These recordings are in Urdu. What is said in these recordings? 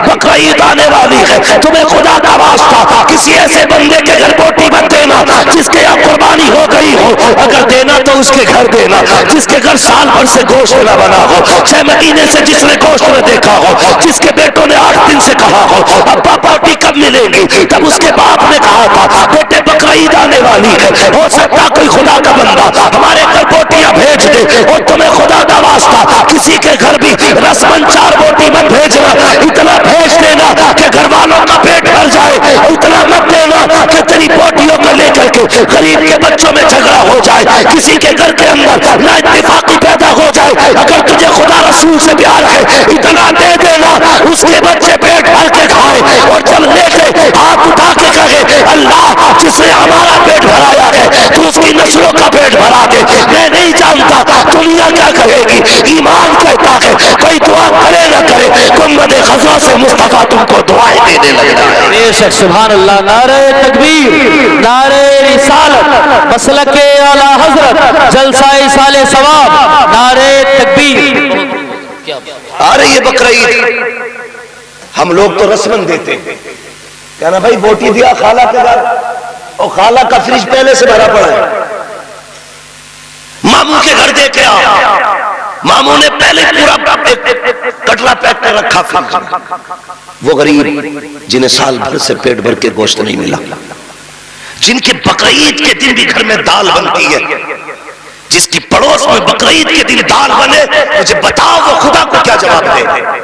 بقرہ عید آنے والی ہے، تمہیں خدا کا واسطہ کسی ایسے بندے کے گھر بوٹی مت دینا جس کے یہاں قربانی ہو گئی ہو، اگر دینا تو اس کے گھر دینا جس کے گھر سال بھر سے گوشت نہ بنا ہو، 6 مہینے سے جس نے گوشت نہ دیکھا ہو، جس کے بیٹوں نے 8 دن سے کہا ہو ابا بوٹی کب ملے گی، تب اس کے باپ نے کہا تھا بیٹے بقرہ عید آنے والی ہے، ہو سکتا کوئی خدا کا بندہ ہمارے گھر بوٹیاں بھیج دے، اور تمہیں خدا کا واسطہ کسی کے گھر بھی رسمن 4 بوٹی مت بھیجنا، اتنا بھیج دینا کہ گھر والوں کا پیٹ بھر جائے، اتنا مت دینا کہ تیری بوٹیوں کو لے کر کے غریب کے بچوں میں جھگڑا ہو جائے، کسی کے گھر کے اندر نا اتفاقی پیدا ہو جائے، اگر تجھے خدا رسول سے پیار ہے اتنا دے دینا اس کے بچے پیٹ بھر کے کھائے، اور جب لے کے ہاتھ اٹھا کے کہے اللہ جس نے ہمارا پیٹ بھرایا ہے تو اس کی نسلوں کا پیٹ بھرا دے۔ میں نہیں جانتا دنیا کیا کہے گی، ایمان کہتا ہے کوئی دعا کرے نہ کرے گنبد خضرا سے مصطفیٰ تم کو دعائیں دینے لگتا ہے۔ بے شک سبحان اللہ، نعرہ تکبیر، نعرہ رسالت، مسلک اعلی حضرت، جلسہ ایصال ثواب، نعرہ تکبیر۔ آ رہی ہے بقرہ عید، ہم لوگ تو رسمن دیتے ہیں، کہنا بھائی بوٹی دیا خالہ کے گھر، اور خالہ کا فریج پہلے سے بھرا پڑا ہے، ماموں کے گھر دے کے آؤ، ماموں نے پہلے پورا کٹرا پیک کر رکھا فریج میں۔ وہ غریب جنہیں سال بھر سے پیٹ بھر کے گوشت نہیں ملا، جن کے بقرہ عید کے دن بھی گھر میں دال بنتی ہے، جس کی پڑوس میں بقرہ عید کے دن دال بنے، مجھے بتاؤ وہ خدا کو کیا جواب دے؟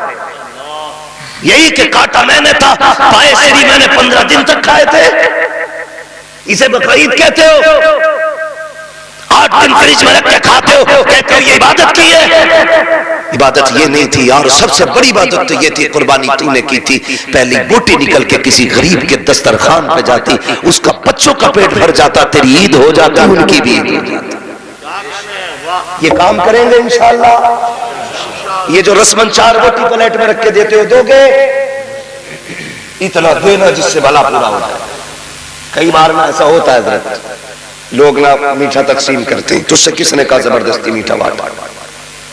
یہی کہ کاٹا میں نے تھا، پائے سری میں نے 15 دن تک کھائے تھے، اسے بقرہ عید کہتے ہو؟ 8 دن فریج میں رکھ کے کھاتے ہو، کہتے ہو یہ عبادت کی ہے؟ عبادت یہ نہیں تھی، اور سب سے بڑی عبادت تو یہ تھی قربانی تو نے کی تھی، پہلی بوٹی نکل کے کسی غریب کے دسترخوان پہ جاتی، اس کا بچوں کا پیٹ بھر جاتا، تیری عید ہو جاتی، ان کی بھی عید ہو جاتی۔ یہ کام کریں گے انشاءاللہ؟ یہ جو رسمن 4 بوٹی پلیٹ میں رکھ کے دیتے ہو دو گے؟ اتنا دینا جس سے بھلا پورا ہوتا ہے۔ کئی بار نہ ایسا ہوتا ہے حضرت، لوگ نہ میٹھا تقسیم کرتے ہیں، تجھ سے کس نے کہا زبردستی میٹھا بانٹا؟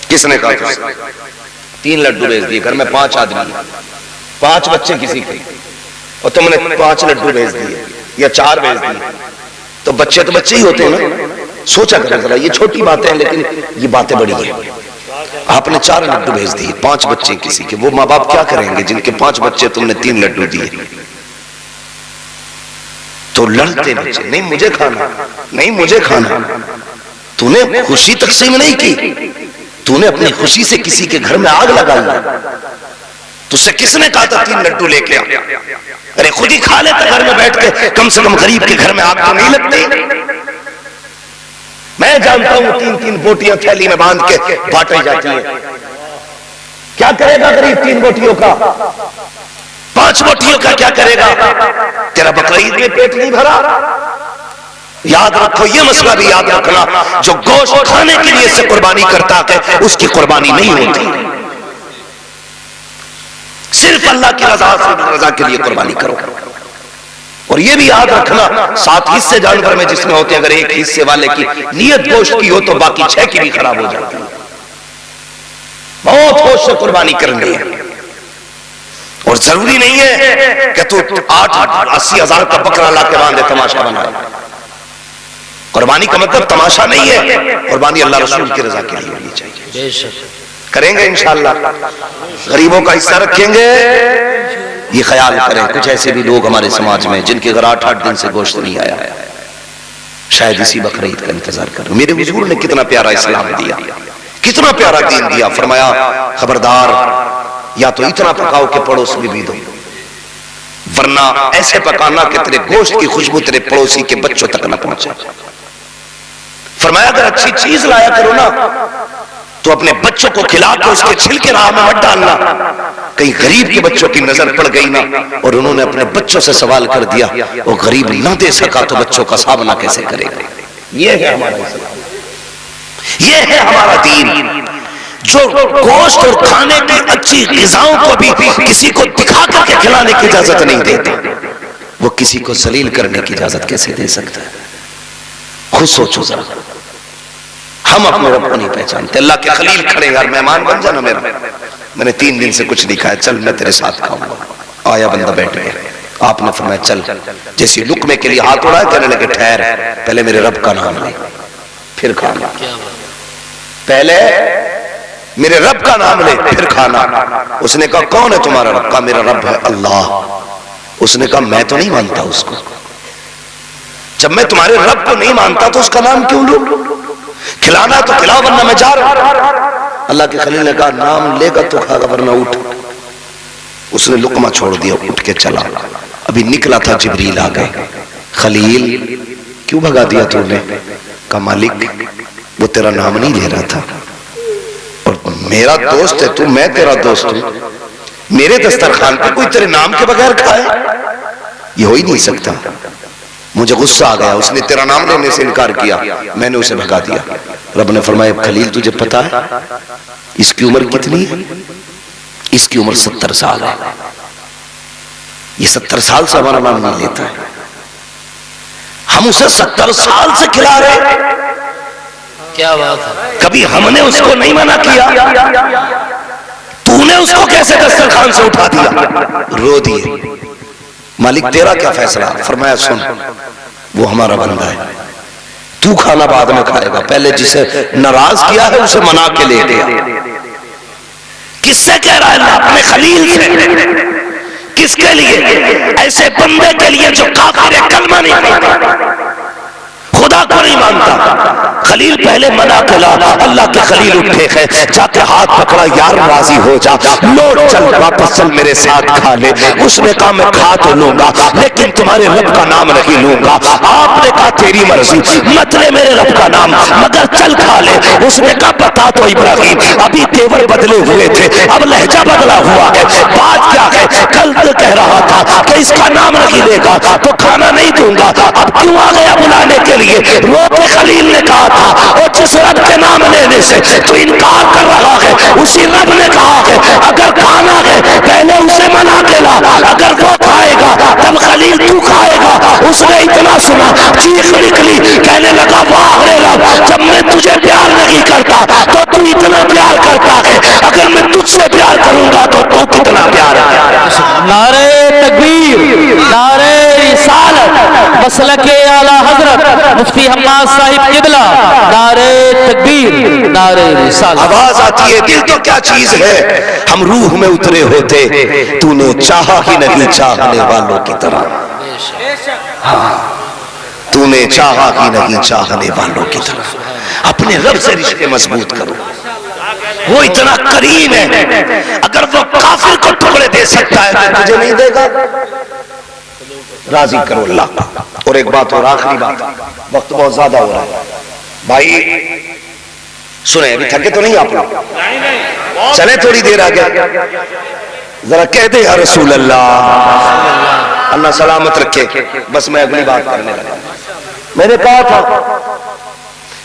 کس نے کہا تجھ سے؟ 3 لڈو بھیج دیے، گھر میں 5 آدمی، 5 بچے کسی کے، اور تم نے 5 لڈو بھیج دیے یا 4 بھیج دیے، تو بچے ہی ہوتے ہیں نا۔ سوچا کریں ذرا، یہ چھوٹی باتیں ہیں لیکن یہ باتیں بڑی ہیں۔ آپ نے 4 لڈو بھیج دیے، 5 بچے کسی کے، وہ ماں باپ کیا کریں گے جن کے 5 بچے تم نے 3 لڈو دیے؟ تو لڑتے بچے، نہیں مجھے کھانا، نہیں مجھے کھانا۔ تو نے خوشی تقسیم نہیں کی، تو نے اپنی خوشی سے کسی کے گھر میں آگ لگائی۔ تو سے کس نے کہا تھا 3 لڈو لے کے آ؟ ارے خود ہی کھا لیتا گھر میں بیٹھ کے، کم سے کم غریب کے گھر میں آگ تو نہیں لگتی۔ میں جانتا ہوں 3 بوٹیاں تھیلی میں باندھ کے بانٹی جاتی ہیں، کیا کرے گا غریب 3 بوٹیوں کا؟ 5 بوٹیوں کا کیا کرے گا؟ تیرا بقرہ عید میں پیٹ نہیں بھرا؟ یاد رکھو، یہ مسئلہ بھی یاد رکھنا، جو گوشت کھانے کے لیے سے قربانی کرتا ہے اس کی قربانی نہیں ہوتی، صرف اللہ کی رضا کے لیے قربانی کرو۔ اور یہ بھی یاد رکھنا 7 حصے جانور میں جس میں ہوتے ہیں، اگر ایک حصے والے کی نیت گوشت کی ہو تو باقی 6 کی بھی خراب ہو جاتی ہے۔ بہت ہوش سے قربانی کرنی ہے، اور ضروری نہیں ہے کہ تو 80 ہزار کا بکرا لا کے باندھے تماشا بنائے۔ قربانی کا مطلب تماشا نہیں ہے، قربانی اللہ رسول کی رضا کے لیے ہونی چاہیے۔ کریں گے انشاءاللہ، غریبوں کا حصہ رکھیں گے۔ یہ خیال کریں، کچھ ایسے بھی لوگ ہمارے سماج میں جن کے گھر 8 دن سے گوشت نہیں آیا، شاید اسی بقرہ عید کا انتظار کر۔ میرے حضور نے کتنا پیارا اسلام دیا، کتنا پیارا دین دیا، فرمایا خبردار یا تو اتنا پکاؤ کہ پڑوس میں بھی دو، ورنہ ایسے پکانا کہ تیرے گوشت کی خوشبو تیرے پڑوسی کے بچوں تک نہ پہنچے۔ فرمایا اگر اچھی چیز لایا کرو نا تو اپنے بچوں کو کھلا کے اس کے چھلکے راہ میں مت ڈالنا، کہیں غریب کے بچوں کی نظر پڑ گئی نا اور انہوں نے اپنے بچوں سے سوال کر دیا وہ غریب نہ دے سکا تو بچوں کا سامنا کیسے کرے گا؟ یہ ہے ہمارا اسلام، یہ ہے ہمارا دین، جو گوشت اور کھانے کی اچھی غذاؤں کو بھی کسی کو دکھا کر کے کھلانے کی اجازت نہیں دیتا، وہ کسی کو ذلیل کرنے کی اجازت کیسے دے سکتا ہے؟ خود سوچو ذرا، ہم اپنے رب کو نہیں پہچانتے۔ اللہ کے خلیل کھڑے، یار مہمان بن جانا میرا، میں نے 3 دن سے کچھ نہیں کھایا، چل میں تیرے ساتھ کھاؤں گا۔ آیا بندہ بیٹھ گیا، آپ نے فرمایا چل، جیسے لقمے کے لیے ہاتھ اڑایا، کہنے لگے ٹھہر، پہلے میرے رب کا نام لے پھر کھانا، پہلے میرے رب کا نام لے پھر کھانا۔ اس نے کہا کون ہے تمہارا رب؟ کہا میرا رب ہے اللہ۔ اس نے کہا میں تو نہیں مانتا اس کو، جب میں تمہارے رب کو نہیں مانتا تو اس کا نام کیوں لوں؟ کھلانا تو کھلاؤ ورنہ میں جا رہا ہوں۔ اللہ کے خلیل نے کہا نام لے گا تو کھا گا ورنہ اٹھ۔ اس نے لقمہ چھوڑ دیا، اٹھ کے چلا۔ ابھی نکلا تھا جبریل آ گئے، خلیل کیوں بھگا دیا تو نے؟ کہا مالک وہ تیرا نام نہیں لے رہا تھا، اور میرا دوست ہے تو، میں تیرا دوست ہوں، میرے دسترخوان پہ کوئی تیرے نام کے بغیر کھائے؟ یہ ہو ہی نہیں سکتا۔ مجھے غصہ آ گیا، اس نے تیرا نام لینے سے انکار کیا، میں نے اسے بھگا دیا۔ رب نے فرمایا خلیل تجھے پتا ہے اس کی عمر کتنی ہے؟ اس کی عمر 70 سال ہے، یہ 70 سال سے ہمارا نام نہیں لیتا ہے، ہم اسے 70 سال سے کھلا رہے ہیں۔ کیا بات ہے، کبھی ہم نے اس کو نہیں منع کیا، تو نے اس کو کیسے دسترخوان سے اٹھا دیا؟ رو دیے۔ مالک تیرا کیا فیصلہ؟ فرمایا سن، وہ ہمارا بندہ ہے، تو کھانا بعد میں کھائے گا، پہلے جسے ناراض کیا ہے اسے منا کے لے گیا۔ کس سے کہہ رہا ہے اللہ؟ اپنے خلیل سے۔ کس کے لیے؟ ایسے بندے کے لیے جو کافر ہے، کلمہ نہیں پڑھتا، خدا کو نہیں مانتا۔ خلیل پہلے منع کلا، اللہ کے خلیل اٹھے ہیں، جا کے ہاتھ پکڑا، یار راضی ہو جا، لوٹ چل واپس چل میرے ساتھ کھا لے۔ اس نے کہا میں کھا تو لوں گا لیکن تمہارے رب کا نام نہیں لوں گا۔ آپ نے کہا تیری مرضی، مت لے میرے رب کا نام مگر چل کھا لے۔ اس نے کہا بتا تو ابراہیم، ابھی تیور بدلے ہوئے تھے، اب لہجہ بدلا ہوا ہے، بات کیا ہے؟ کل تو کہہ رہا تھا کہ اس کا نام نہیں لے گا تو کھانا نہیں دوں گا، اب کیوں آ گیا بلانے کے لیے؟ رو کے خلیل نے کہا تھا، اور جس رب کے نام لینے سے تو انکار کر رہا ہے، اسی رب نے کہا ہے اگر کھانا ہے پہلے اسے منا کے لا، اگر وہ کھائے گا تب خلیل تو کھائے گا۔ اس نے اتنا سنا، چیخ نکلی، کہنے لگا واہ رے رب، جب میں تجھے پیار نہیں کرتا تو تو اتنا پیار کرتا ہے، اگر میں تجھ سے پیار کروں گا تو تو کتنا پیار ہے۔ نعرہ تکبیر، نعرہ رسالت، مسلک اعلیٰ حضرت مفتی حماد صاحب قبلہ، نعرہ تکبیر، نعرہ رسالت۔ آواز آتی ہے دل تو کیا چیز ہے، ہم روح میں اترے ہوتے، تو نے چاہا ہی نہیں چاہنے والوں کی طرح، تو نے چاہا ہی نہیں چاہنے والوں کی طرح۔ اپنے رب سے رشتے مضبوط کرو، وہ اتنا کریم ہے، اگر وہ کافر کو ٹکڑے دے سکتا ہے تو تجھے نہیں دے گا؟ راضی کرو اللہ۔ اور ایک بات اور آخری بات، وقت بہت زیادہ ہو رہا ہے بھائی، سنیں ابھی تھکے تو نہیں آپ لوگ؟ چلیں تھوڑی دیر آگے، ذرا کہہ دے یا رسول اللہ، اللہ سلامت رکھے۔ بس میں اگلی بات کرنے لگا، میں نے کہا تھا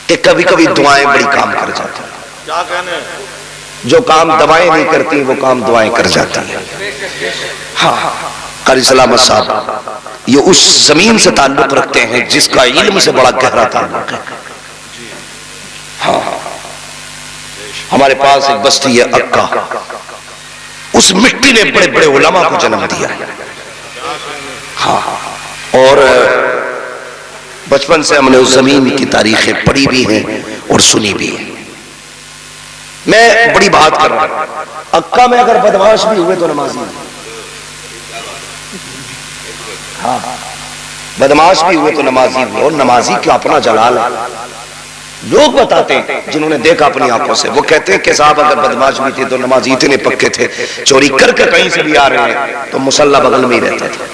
کہ کبھی کبھی دعائیں بڑی کام کر جاتی ہیں، جو کام دوائیں نہیں کرتی وہ کام دعائیں کر جاتی ہیں۔ ہاں قاری سلامت صاحب یہ اس زمین سے تعلق رکھتے ہیں جس کا علم سے بڑا گہرا تعلق ہے۔ ہاں ہمارے پاس ایک بستی ہے اکا، اس مٹی نے بڑے بڑے علماء کو جنم دیا۔ ہاں اور بچپن سے ہم نے اس زمین کی تاریخیں پڑھی بھی ہیں اور سنی بھی ہیں۔ میں بڑی بات کر رہا ہوں، اکا میں اگر بدمعاش بھی ہوئے تو نمازی ہیں، ہاں بدمعاش بھی ہوئے تو نمازی ہوئے، اور نمازی کا اپنا جلال ہے۔ لوگ بتاتے ہیں جنہوں نے دیکھا اپنی آنکھوں سے، وہ کہتے ہیں کہ صاحب اگر بدمعاش بھی تھے تو نمازی اتنے پکے تھے، چوری کر کے کہیں سے بھی آ رہے ہیں تو مصلی بغل میں ہی رہتا تھا،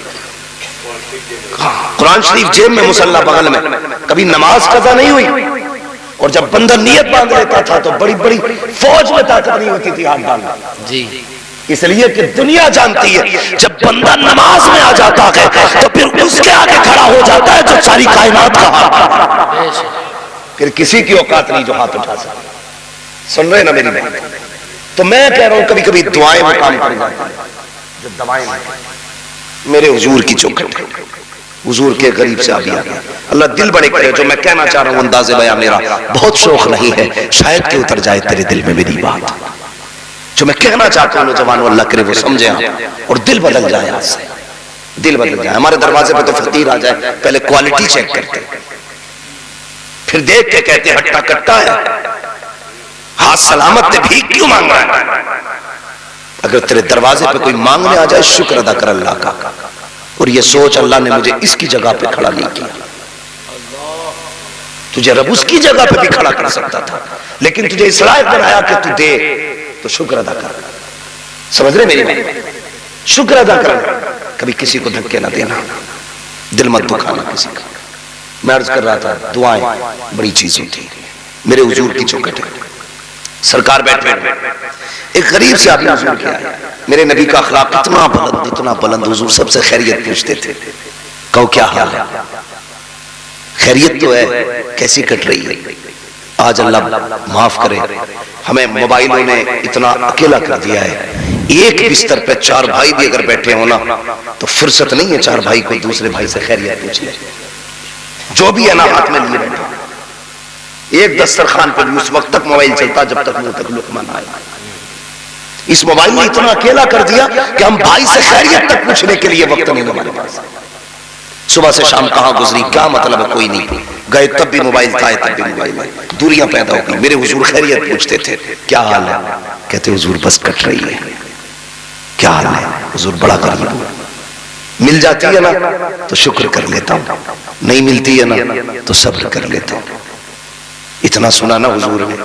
قرآن شریف جیب میں مصلی بغل میں، کبھی نماز قضا نہیں ہوئی۔ اور جب بندہ نیت باندھ لیتا تھا تو بڑی بڑی فوج میں طاقت نہیں ہوتی تھی ہاتھ ڈالنا، جی اس لیے کہ دنیا جانتی ہے جب بندہ نماز میں آ جاتا ہے تو پھر اس کے آگے کھڑا ہو جاتا ہے جو ساری کائنات کا ہاتھ، پھر کسی کی اوقات نہیں جو ہاتھ اٹھا سکتا۔ سن رہے نا میری بات؟ تو میں کہہ رہا ہوں کبھی کبھی دعائیں میں کام کر جاتی ہیں جو دوائیں میرے حضور کی چوکھٹ ہے، حضور کے غریب سے آبی آ گیا۔ اللہ دل بڑے کرے، جو میں کہنا چاہ رہا ہوں انداز بیان میرا بہت شوق نہیں ہے، شاید کہ اتر جائے تیرے دل میں میری بات، جو میں کہنا چاہتا ہوں نوجوانوں، اللہ کرے وہ سمجھیں آپ اور دل بدل جائے آج سے، دل بدل جائے. ہمارے دروازے پہ تو فقیر آ جائے، پہلے کوالٹی چیک کرتے، پھر دیکھ کے کہتے ہٹا کٹا ہے، ہاتھ سلامت تے بھیک کیوں مانگ رہا ہے؟ اگر تیرے دروازے پہ کوئی مانگنے آ جائے شکر ادا کر اللہ کا، اور یہ سوچ اللہ نے مجھے اس کی جگہ پہ کھڑا نہیں کیا، تجھے رب اس کی جگہ پہ بھی کھڑا کر سکتا تھا، لیکن تجھے اس لائق بنایا کہ تو دے، تو شکر ادا کر. سمجھ رہے میری بات؟ شکر ادا کر. کبھی کسی کو دھکے نہ دینا، دل مت دکھانا کسی کا. میں عرض کر رہا تھا دعائیں بڑی چیز ہوتی ہے. میرے حضور کی چوکھٹ ہے، سرکار بیٹھے، ایک غریب سے آپ نے حضور کیا ہے. میرے نبی کا اخلاق اتنا بلند، حضور سب سے خیریت پوچھتے تھے. کہو کیا حال ہے؟ خیریت تو ہے، کیسی کٹ رہی ہے؟ آج اللہ معاف کرے، ہمیں موبائلوں نے اتنا اکیلا کر دیا ہے. ایک بستر پہ 4 بھائی بھی اگر بیٹھے ہونا تو فرصت نہیں ہے 4 بھائی کو دوسرے بھائی سے خیریت پوچھ لے. جو بھی ہے نا ہاتھ میں لیے بیٹھا. ایک دسترخوان پہ بھی اس وقت تک موبائل چلتا جب تک منہ تک لقمہ نہ آئے. اس موبائل نے اتنا اکیلا کر دیا کہ ہم بھائی سے خیریت تک پوچھنے کے لیے وقت نہیں ہمارے پاس. صبح سے شام کہاں گزری، کیا مطلب ہے، کوئی نہیں گئے تب بھی موبائل تھا، تب بھی موبائل ہے. دوریاں پیدا ہو گئی. میرے حضور خیریت پوچھتے تھے، کیا حال ہے؟ کہتے حضور بس کٹ رہی ہے. کیا حال ہے؟ حضور بڑا غریب ہوں، مل جاتی ہے نا تو شکر کر لیتا ہوں، نہیں ملتی ہے نا تو صبر کر لیتا ہوں. اتنا سنا نا حضور نے،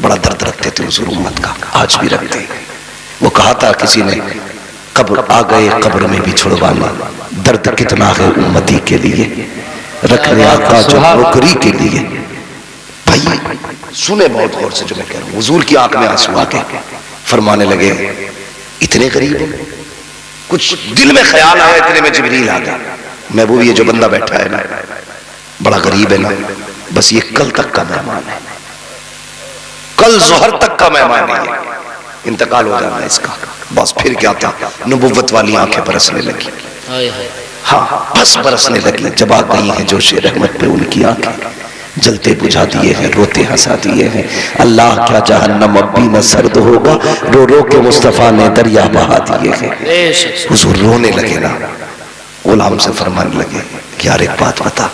بڑا درد رکھتے تھے حضور امت کا، آج بھی رکھتے ہیں. وہ کہا تھا کسی نے، قبر آ گئے قبر میں بھی چھڑوانا، درد کتنا ہے امتی کے لیے، رکھنے آقا جو نوکری کے لیے. بھائی سنے بہت غور سے جو میں کہہ رہا ہوں. حضور کی آنکھ میں آنسو آ کے فرمانے لگے اتنے غریب ہیں. کچھ دل میں خیال آیا، اتنے میں جبریل آ گیا. محبوب یہ جو بندہ بیٹھا ہے نا بڑا غریب ہے نا، بس یہ کل تک کا مہمان ہے، کل ظہر تک کا مہمان ہے، انتقال ہو جانا ہے اس کا. بس پھر کیا تھا، نبوت والی آنکھیں برسنے لگی. ہاں بس برسنے لگی. جب آ گئی ہیں جوش رحمت پہ ان کی آنکھیں، جلتے بجھا دیے ہیں، روتے ہنسا دیے ہیں. اللہ کیا جہنم اب بھی نہ سرد ہوگا، رو رو کے مصطفیٰ نے دریا بہا دیے ہیں. حضور رونے لگے نا، غلام سے فرمانے لگے کہ یار ایک بات بتا،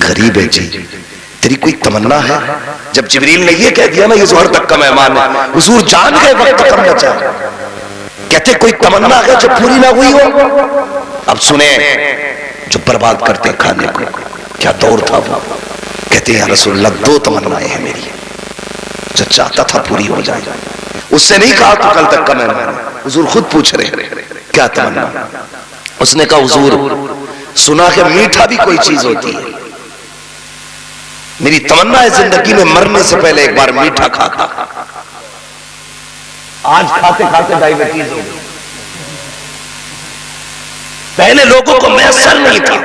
غریب ہے جی، تیری کوئی تمنا ہے؟ جب جبریل نے یہ کہہ دیا نا یہ ظہر تک کا مہمان ہے، حضور جان گئے وقت کم بچا. کہتے کوئی تمنا ہے جو پوری نہ ہوئی ہو؟ اب سنیں، جو برباد کرتے کھانے کو، کیا دور تھا وہ. کہتے ہیں یا رسول اللہ 2 تمنائیں ہیں میری، جو چاہتا تھا پوری ہو جائے. اس سے نہیں کہا تو کل تک کا مہمان ہے، حضور خود پوچھ رہے کیا تمنا. اس نے کہا حضور سنا کہ میٹھا بھی کوئی چیز ہوتی ہے، میری تمنا ہے زندگی میں مرنے سے پہلے ایک بار میٹھا کھاتا. آج کھاتے کھاتے ڈائبٹیز ہو گئی. پہلے لوگوں کو میسر نہیں تھا،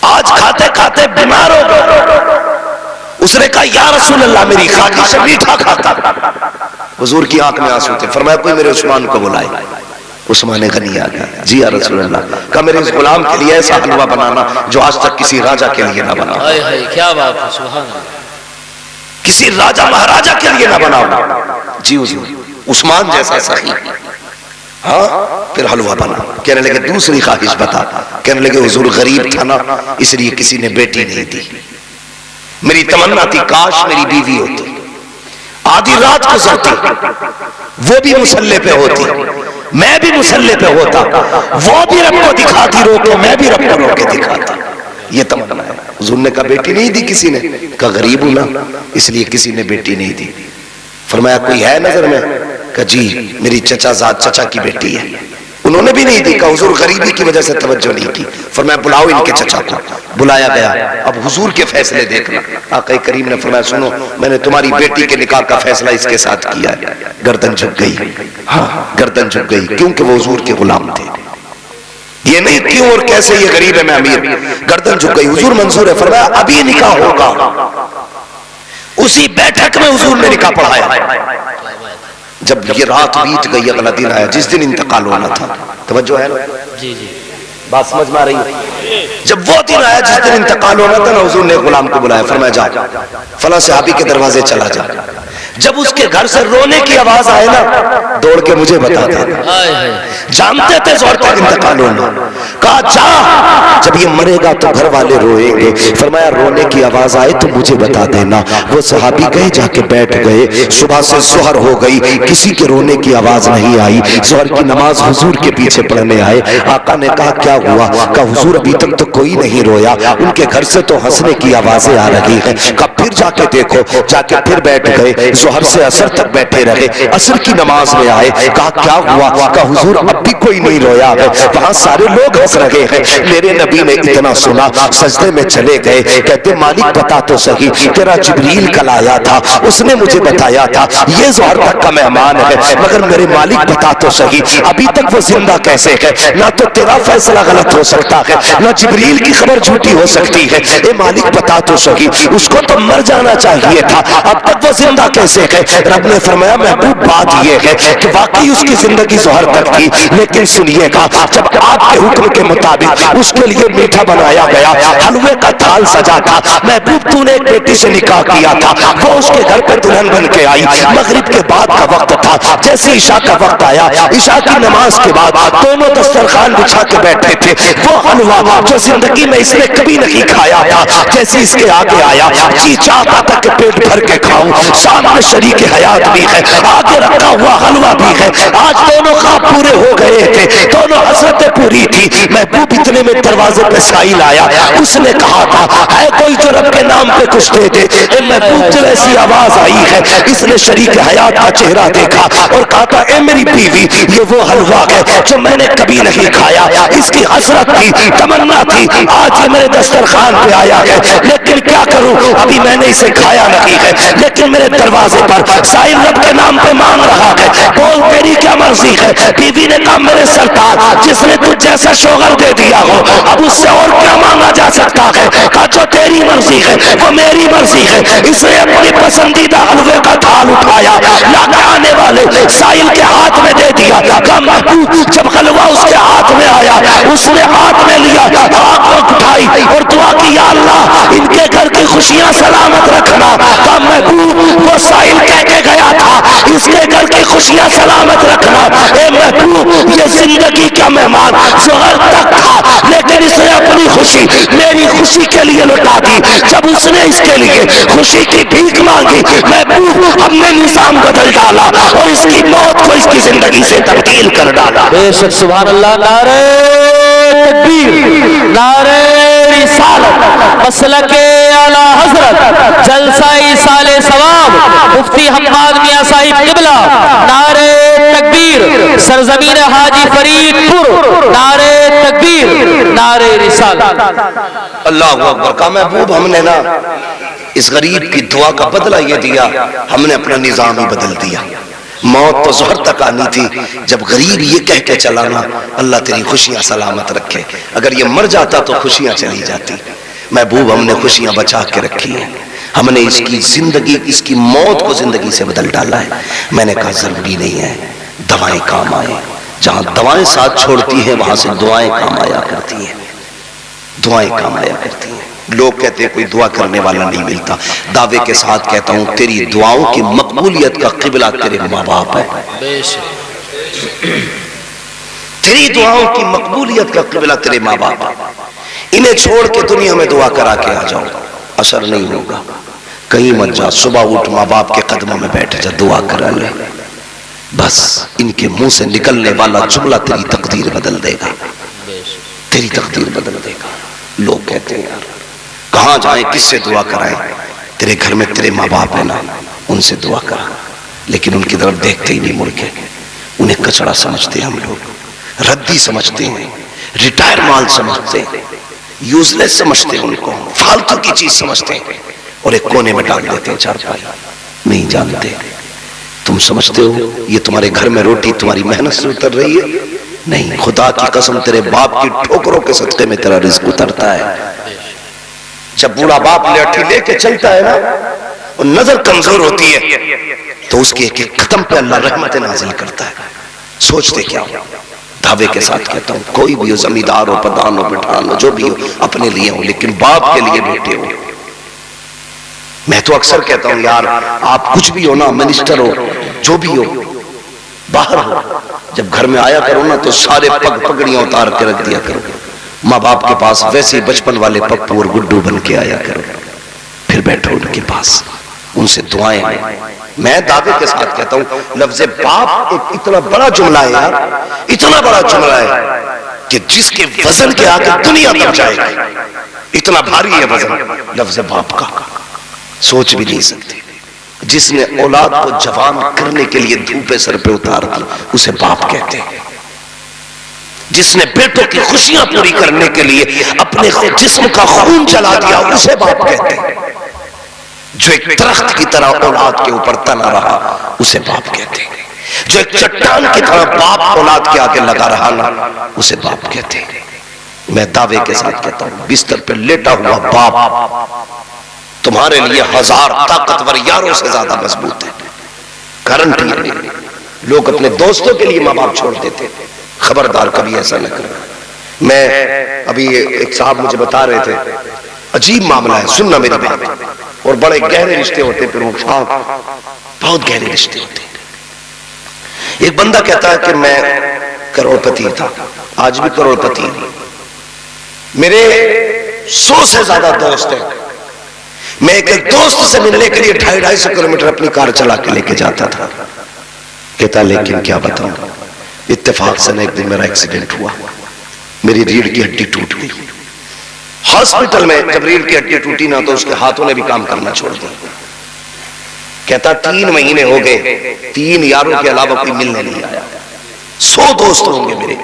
آج کھاتے کھاتے بیمار ہو گئے. اس نے کہا یا رسول اللہ میری خواہش سے میٹھا کھاتا. حضور کی آنکھ میں آنسو تھے. فرمایا کوئی میرے عثمان کو بلائے. عثمان غنی آ گیا. جی یا رسول اللہ. کہا میرے اس غلام کے لیے ایسا حلوہ بنانا جو آج تک کسی راجہ کے لیے نہ بنا. کیا بات ہے، سبحان اللہ. کسی راجہ مہاراجہ کے لیے نہ بنا. جی حضور. عثمان جیسا سخی. ہاں پھر حلوہ بنا. کہنے لگے دوسری خواہش بتا. کہنے لگے حضور غریب تھا نا اس لیے کسی نے بیٹی نہیں دی. میری تمنا تھی کاش میری بیوی ہوتی، آدھی رات گزرتی، وہ بھی مسلح پہ ہوتی، میں بھی مسلح پہ ہوتا، وہ بھی رب کو دکھاتی رو کے، میں بھی رب کو رو کے دکھاتا. یہ تمنا ہے. حضور نے کہا بیٹی نہیں دی کسی نے؟ کہا غریب ہوں نا اس لیے کسی نے بیٹی نہیں دی. فرمایا کوئی ہے نظر میں؟ کہا جی میری چچا زاد چچا کی بیٹی ہے، انہوں نے بھی نہیں دی. کہا حضور غریبی کی وجہ سے توجہ نہیں کی. فرمایا بلاؤ ان کے چچا کو. بلایا گیا. اب حضور کے فیصلے دیکھنا. آقا کریم نے فرمایا سنو میں نے تمہاری بیٹی کے نکاح کا فیصلہ اس کے ساتھ کیا ہے. گردن جھک گئی. ہاں گردن جھک گئی کیونکہ وہ حضور کے غلام تھے. یہ نہیں کیوں اور کیسے یہ غریب ہے میں امیر. گردن جھک گئی. حضور منظور ہے. فرمایا ابھی نکاح ہوگا. اسی بیٹھک میں حضور نے نکاح پڑھایا. جب یہ رات بیت گئی اگلا دن آیا جس دن انتقال ہونا تھا. توجہ ہے نا؟ جی جی بات سمجھ میں آ رہی ہے؟ جب وہ دن آیا جس دن انتقال ہونا تھا نا حضور نے غلام کو بلایا. فرمایا جا فلاں صحابی کے دروازے چلا جا. جب اس کے گھر سے رونے کی آواز آئے نا دوڑ کے مجھے بتا دینا. جانتے تھے زہر تک انتقال ہونا. کہا جا جب یہ مرے گا تو گھر والے روئیں گے. فرمایا رونے کی آواز آئے تو مجھے بتا دینا. وہ صحابی گئے جا کے بیٹھ گئے. صبح سے ظہر ہو گئی, کسی کے رونے کی آواز نہیں آئی. ظہر کی نماز حضور کے پیچھے پڑھنے آئے. آقا نے کہا کیا ہوا؟ کہا حضور ابھی تک تو کوئی نہیں رویا, ان کے گھر سے تو ہنسنے کی آوازیں آ رہی ہیں. کہا پھر جا کے دیکھو. جا کے پھر بیٹھ گئے. ظہر سے عصر تک بیٹھے رہے. عصر کی نماز میں آئے. کہا کیا ہوا؟ کہا حضور اب بھی کوئی نہیں رویا ہے, وہاں سارے لوگ ہنس رہے ہیں. میرے نبی نے اتنا سنا سجدے میں چلے گئے. کہتے مالک بتا تو صحیح, تیرا جبریل کل آیا تھا, اس نے مجھے بتایا تھا یہ ظہر تک کا مہمان ہے, مگر میرے مالک بتا تو صحیح ابھی تک وہ زندہ کیسے ہے؟ نہ تو تیرا فیصلہ غلط ہو سکتا ہے, نہ جبریل کی خبر جھوٹی ہو سکتی ہے. اے مالک بتا تو صحیح, اس کو تو مر جانا چاہیے تھا, اب تک وہ زندہ کیسے ہے؟ رب نے فرمایا محبوب بات یہ ہے کہ واقعی اس کی زندگی ظہر تک تھی, لیکن سنیے گا جب آپ کے حکم کے مطابق اس کے لیے میٹھا بنایا گیا, حلوے کا تھال سجا تھا. محبوب تو نے ایک بیٹی سے نکاح کیا تھا, وہ اس کے گھر پہ دلہن بن کے آئی. مغرب کے بعد کا وقت تھا, جیسے عشاء کا وقت آیا, عشاء کی نماز کے بعد دونوں دسترخوان بچھا کے بیٹھے تھے. وہ حلوہ جو زندگی میں اس نے کبھی نہیں کھایا تھا, جیسے اس کے آگے آیا جی چاہتا تھا کہ پیٹ بھر کے کھاؤں. سامنے شریک حیات بھی ہے, آگے رکھا ہوا حلوہ بھی ہے. آج دونوں خواب پورے ہو گئے تھے, دونوں حسرتیں پوری تھی. محبوب اتنے میں دروازے پہ سائل آیا. اس نے کہا تھا ہے کوئی جو رب کے نام پہ کچھ دے دے. اے محبوب جب ایسی آواز آئی ہے, اس نے شریک حیات کا چہرہ دیکھا اور کہا تھا اے میری بیوی یہ وہ حلوہ ہے جو میں نے کبھی نہیں کھایا. اس کی حسرت تھی, تمنا تھی, آج یہ میرے دسترخوان پہ آیا ہے, لیکن کیا کروں ابھی میں نے اسے کھایا نہیں ہے. لیکن میرے دروازے پر سائل رب کے نام پہ مانگ رہا ہے, بول تیری کیا مرضی ہے؟ بیوی نے کہا میرے سرکار جس نے تجھ جیسا شوہر دے دیا ہو اب اس سے اور کیا مانگا جا سکتا ہے؟ کہا جو تیری مرضی ہے وہ میری مرضی ہے. اس نے اپنی پسندیدہ حلوے کا تھال اٹھایا, لا کے آنے والے سائل کے ہاتھ میں دے دیا. کہا محبوب جب حلوہ اس کے ہاتھ میں آیا, اس نے ہاتھ میں لیا, آنکھ اٹھائی اور دعا کی یا اللہ ان کے گھر کی خوشیاں سلامت رکھنا. کہا محبوب وہ سائل کہہ کے گیا تھا اس کے گھر کی خوشیاں سلامت رکھنا. اے محبوب یہ زندگی کا مہمان ظہر تک تھا, لیکن اس نے اپنی خوشی میری خوشی کے لیے لٹا دی. جب اس نے اس کے لیے خوشی کی بھیک مانگی, محبوب ہم نے نظام بدل ڈالا اور اس کی موت کو اس کی زندگی سے تبدیل کر ڈالا. بے شک سبحان اللہ. نعرہ تکبیر, نعرہ رسالت, مسلک اعلی حضرت جلسہ ایصال ثواب مفتی حماد میاں صاحب قبلہ. نعرہ تکبیر, سرزمین حاجی فرید پور. نعرہ تکبیر, نعرہ رسالت. اللہ اکبر. کہا محبوب ہم نے نا اس غریب کی دعا کا بدلہ یہ دیا, ہم نے اپنا نظام ہی بدل دیا. موت تو ظہر تک آنی تھی, جب غریب یہ کہہ کے چلانا اللہ تیری خوشیاں سلامت رکھے, اگر یہ مر جاتا تو خوشیاں چلی جاتی. محبوب ہم نے خوشیاں بچا کے رکھی ہیں, ہم نے اس کی زندگی اس کی موت کو زندگی سے بدل ڈالا ہے. میں نے کہا ضروری نہیں ہے دوائیں کام آئے, جہاں دوائیں ساتھ چھوڑتی ہیں وہاں سے دعائیں کام آیا کرتی ہیں, دعائیں کام آیا کرتی ہیں. لوگ کہتے ہیں کوئی دعا کرنے والا نہیں ملتا. دعوے کے ساتھ کہتا ہوں تیری دعاؤں کی مقبولیت کا قبلہ تیرے ماں باپ ہے. تیری دعاؤں کی مقبولیت کا قبلہ تیرے ماں باپ ہے. انہیں چھوڑ کے دنیا میں دعا کرا کے آ جاؤ, اثر نہیں ہوگا. کہیں مت جا, صبح اٹھ ماں باپ کے قدموں میں بیٹھ جا, دعا کرا لے, بس ان کے منہ سے نکلنے والا جملہ تیری تقدیر بدل دے گا, تیری تقدیر بدل دے گا. لوگ کہتے ہیں یار کہاں جائیں, کس سے دعا کرائیں؟ تیرے گھر میں تیرے ماں باپ ہے نا, ان سے دعا کرا. لیکن ان کی طرف دیکھتے ہی نہیں مڑ کے, انہیں کچڑا سمجھتے ہیں ہم لوگ, ردی سمجھتے ہیں, ریٹائر مال سمجھتے ہیں, یوز لیس سمجھتے ہیں, ان کو فالتو کی چیز سمجھتے ہیں اور ایک کونے میں ڈال دیتے ہیں چارپائی. نہیں جانتے, تم سمجھتے ہو یہ تمہارے گھر میں روٹی تمہاری محنت سے اتر رہی ہے؟ نہیں, خدا کی قسم تیرے باپ کی ٹھوکروں کے صدقے میں تیرا رزق اترتا ہے. جب بوڑھا باپ لاٹھی لے کے چلتا ہے نا اور نظر کمزور ہوتی ہے تو اس کے ایک ایک قدم پہ اللہ رحمت نازل کرتا ہے. سوچتے کیا ہو؟ دعوے کے ساتھ کہتا ہوں کوئی بھی ہو, زمیندار ہو, پردھان ہو, پٹھان ہو, جو بھی ہو, اپنے لیے ہو, لیکن باپ کے لیے بیٹے ہو. میں تو اکثر کہتا ہوں یار آپ کچھ بھی ہو نا، منسٹر ہو، جو بھی ہو، باہر ہو، جب گھر میں آیا کرو نا تو سارے پگڑیاں اتار کے رکھ دیا کرو، ماں باپ کے پاس ویسے ہی بچپن والے پپو اور گڈو بن کے آیا کرو، پھر بیٹھو ان کے پاس، ان سے دعائیں لیں۔ میں دعوے کے ساتھ کہتا ہوں لفظ باپ ایک اتنا بڑا جملہ ہے یار، اتنا بڑا جملہ ہے کہ جس کے وزن کے آگے دنیا تک جائے گی، اتنا بھاری ہے وزن لفظ باپ کا، سوچ بھی نہیں سکتے۔ جس نے اولاد کو جوان کرنے کے لیے دھوپے سر پہ اتار دی اسے باپ کہتے ہیں۔ جس نے بیٹوں کی خوشیاں پوری کرنے کے لیے اپنے جسم کا خون چلا دیا اسے باپ کہتے ہیں۔ جو ایک درخت کی طرح اولاد کے اوپر تنا رہا اسے باپ کہتے ہیں۔ جو ایک چٹان کی طرح باپ اولاد کے آگے لگا رہا نا اسے باپ کہتے ہیں۔ میں دعوے کے ساتھ کہتا ہوں بستر پہ لیٹا ہوا باپ تمہارے لیے 1000 طاقتور یاروں سے زیادہ مضبوط ہے، گارنٹی ہے۔ لوگ اپنے دوستوں کے لیے ماں باپ چھوڑ دیتے، خبردار کبھی ایسا نہ کرنا۔ میں ابھی ایک صاحب مجھے بتا رہے تھے، عجیب معاملہ ہے، سننا میری بات، اور بڑے گہرے رشتے ہوتے پھر وہ بہت گہرے رشتے ہوتے۔ ایک بندہ کہتا ہے کہ میں کروڑ پتی تھا، آج بھی کروڑ پتی ہوں، میرے 100 سے زیادہ دوست ہیں، میں ایک دوست سے ملنے کے لیے 250 کلومیٹر اپنی کار چلا کے لے کے جاتا تھا۔ کہتا لیکن کیا بتاؤں، اتفاق سے ایک دن میرا ایکسیڈنٹ ہوا، میری ریڑھ کی ہڈی ٹوٹ گئی۔ ہاسپٹل میں جب ریڑھ کی ہڈی ٹوٹی نا تو اس کے ہاتھوں نے بھی کام کرنا چھوڑ دیا۔ کہتا 3 مہینے ہو گئے، 3 یاروں کے علاوہ کوئی ملنے نہیں آیا۔ 100 دوست ہوں گے میرے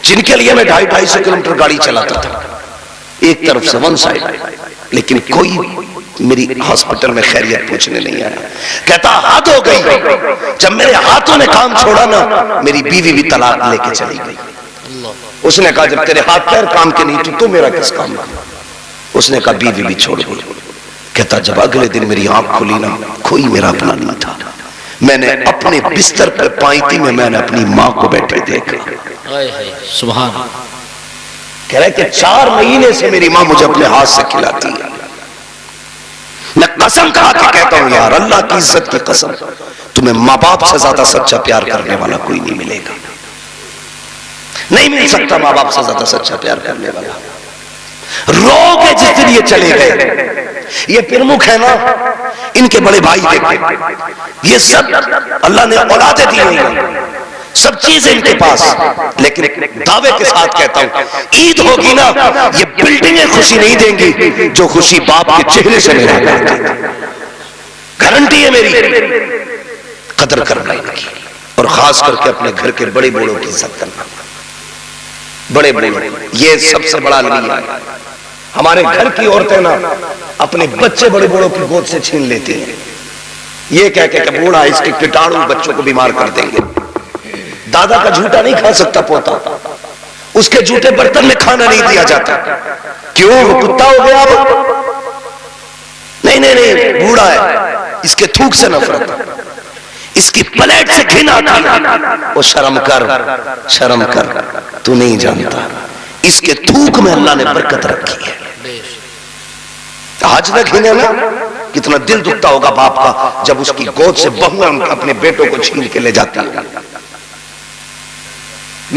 جن کے لیے میں 250 کلومیٹر گاڑی چلاتا تھا، ایک طرف سے ون سائڈ، لیکن کوئی میری ہاسپٹل میں خیریت پوچھنے نہیں آیا۔ کہتا حد ہو گئی، جب میرے ہاتھوں نے کام چھوڑا نا میری بیوی بھی طلاق لے کے چلی گئی۔ اس نے کہا جب تیرے ہاتھ پیر کام کے نہیں تو میرا کس کام کا؟ اس نے کہا بیوی بھی چھوڑ گئی۔ کہتا جب اگلے دن میری آنکھ کھلی نا کوئی میرا اپنا نہیں تھا، میں نے اپنے بستر پر پائیتی میں نے اپنی ماں کو بیٹھے دیکھا۔ سبحان، کہہ رہے کہ 4 مہینے سے میری ماں مجھے اپنے ہاتھ سے کھلاتی ہے۔ میں قسم کھا کے کہتا ہوں یار، اللہ کی عزت کی قسم، تمہیں ماں باپ سے زیادہ سچا پیار کرنے والا کوئی نہیں ملے گا، نہیں مل سکتا ماں باپ سے زیادہ سچا پیار کرنے والا۔ رو کے جس دن یہ چلے گئے، یہ پرمکھ ہے نا، ان کے بڑے بھائی دیکھیں، یہ سب اللہ نے اولادیں دی ہوئی ہیں، سب چیزیں ان کے پاس، لیکن دعوے کے ساتھ کہتا ہوں عید ہوگی نا یہ بلڈنگیں خوشی نہیں دیں گی جو خوشی باپ کے چہرے سے ملا کرتی ہے، گارنٹی ہے میری۔ قدر کرنا ان کی، اور خاص کر کے اپنے گھر کے بڑے بوڑھوں کی عزت کرنا، بڑے بڑے یہ سب سے بڑا المیہ ہے۔ ہمارے گھر کی عورتیں نا اپنے بچے بڑے بوڑھوں کی گود سے چھین لیتی ہیں، یہ کہہ کہ بوڑھا اس کے کیٹاڑو بچوں کو بیمار کر دیں گے۔ دادا کا جھوٹا نہیں کھا سکتا پوتا، اس کے جھوٹے برتن میں کھانا نہیں دیا جاتا، کیوں؟ وہ کتا ہو گیا اب، نہیں بوڑھا ہے، اس کے تھوک سے نفرت، اس کی پلیٹ سے گھن آتی ہے، وہ شرم کر، تو نہیں جانتا اس کے تھوک میں اللہ نے برکت رکھی ہے۔ آج تک گھنے نا کتنا دل دکھتا ہوگا باپ کا جب اس کی گود سے بہویں اپنے بیٹوں کو چھین کے لے جاتی ہے۔